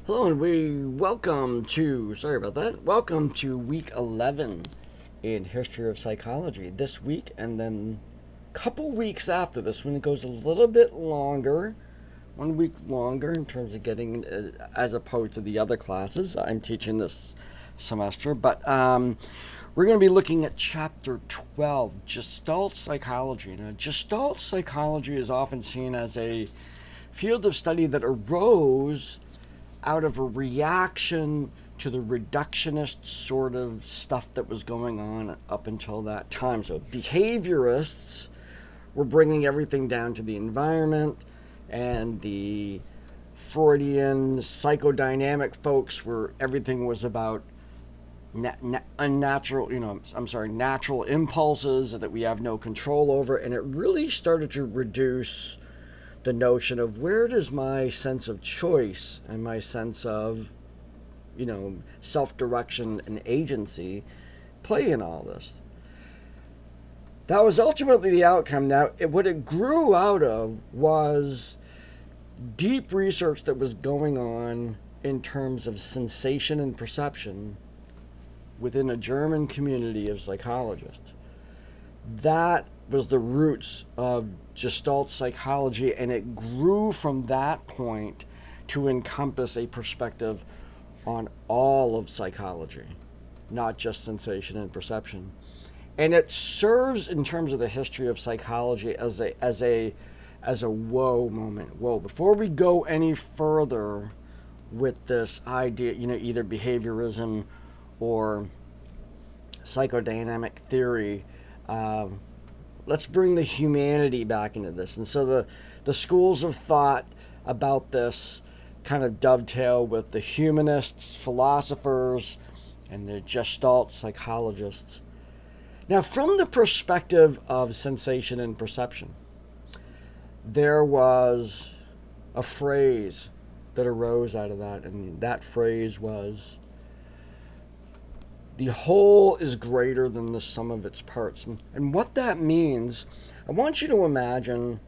Hello and welcome to week 11 in History of Psychology. This week and then a couple weeks after this one, it goes a little bit longer, 1 week longer in terms of getting, as opposed to the other classes I'm teaching this semester. But we're going to be looking at Chapter 12, Gestalt Psychology. Now, Gestalt Psychology is often seen as a field of study that arose out of a reaction to the reductionist sort of stuff that was going on up until that time. So behaviorists were bringing everything down to the environment, and the Freudian psychodynamic folks were everything was about natural impulses that we have no control over, and it really started to reduce the notion of where does my sense of choice and my sense of, self-direction and agency play in all this. That was ultimately the outcome. Now, what it grew out of was deep research that was going on in terms of sensation and perception within a German community of psychologists. That was the roots of Gestalt psychology, and it grew from that point to encompass a perspective on all of psychology, not just sensation and perception. And it serves, in terms of the history of psychology, as a whoa moment. Whoa! Before we go any further with this idea, either behaviorism or psychodynamic theory. Let's bring the humanity back into this. And so the schools of thought about this kind of dovetail with the humanists, philosophers, and the Gestalt psychologists. Now, from the perspective of sensation and perception, there was a phrase that arose out of that, and that phrase was, the whole is greater than the sum of its parts. And what that means, I want you to imagine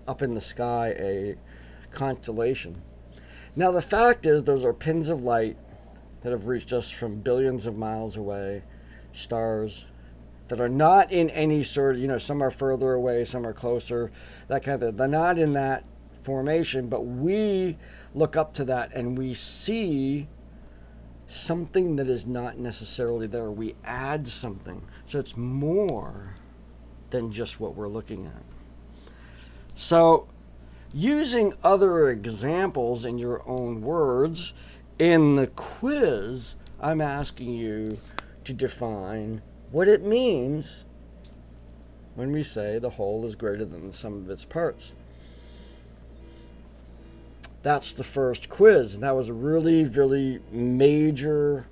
up in the sky, a constellation. Now, the fact is, those are pins of light that have reached us from billions of miles away, stars that are not in any sort of, some are further away, some are closer, that kind of thing. They're not in that formation, but we look up to that and we see something that is not necessarily there. We add something. So it's more than just what we're looking at. So, using other examples in your own words, in the quiz, I'm asking you to define what it means when we say the whole is greater than the sum of its parts. That's the first quiz, and that was a really, really major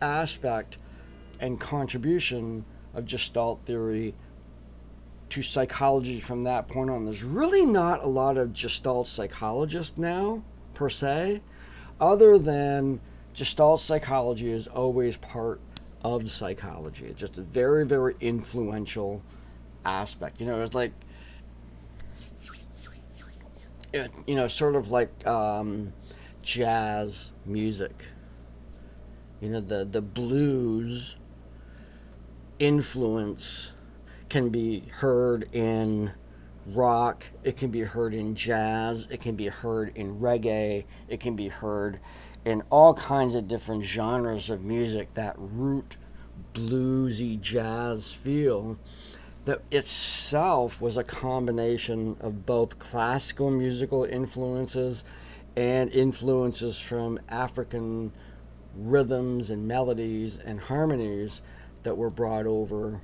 aspect and contribution of Gestalt theory to psychology from that point on. There's really not a lot of Gestalt psychologists now, per se, other than Gestalt psychology is always part of psychology. It's just a very, very influential aspect. It's like, sort of like jazz music. The blues influence can be heard in rock, it can be heard in jazz, it can be heard in reggae, it can be heard in all kinds of different genres of music. That root bluesy jazz feel that itself was a combination of both classical musical influences and influences from African rhythms and melodies and harmonies that were brought over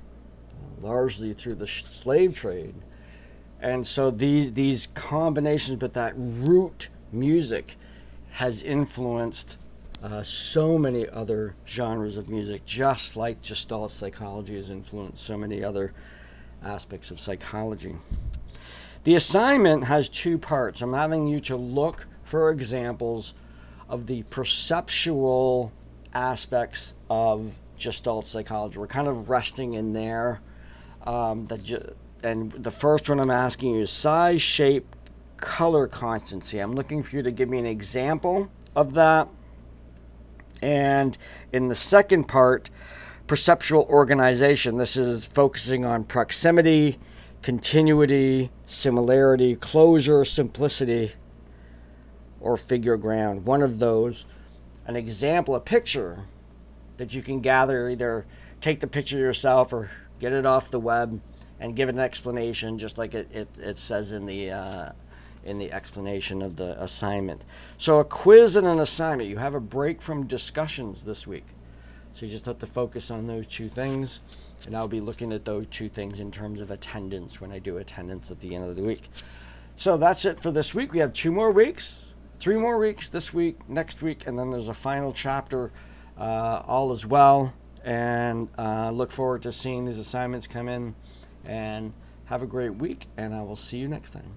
largely through the slave trade. And so these combinations, but that root music has influenced so many other genres of music, just like Gestalt psychology has influenced so many other aspects of psychology. The assignment has two parts. I'm having you to look for examples of the perceptual aspects of Gestalt psychology. We're kind of resting in there. And the first one I'm asking you is size, shape, color constancy. I'm looking for you to give me an example of that. And in the second part, perceptual organization, this is focusing on proximity, continuity, similarity, closure, simplicity, or figure ground. One of those, an example, a picture that you can gather, either take the picture yourself or get it off the web and give it an explanation, just like it says in the explanation of the assignment. So a quiz and an assignment. You have a break from discussions this week. So you just have to focus on those two things. And I'll be looking at those two things in terms of attendance when I do attendance at the end of the week. So that's it for this week. We have 2 more weeks, 3 more weeks this week, next week, and then there's a final chapter, all as well. And look forward to seeing these assignments come in. And have a great week, and I will see you next time.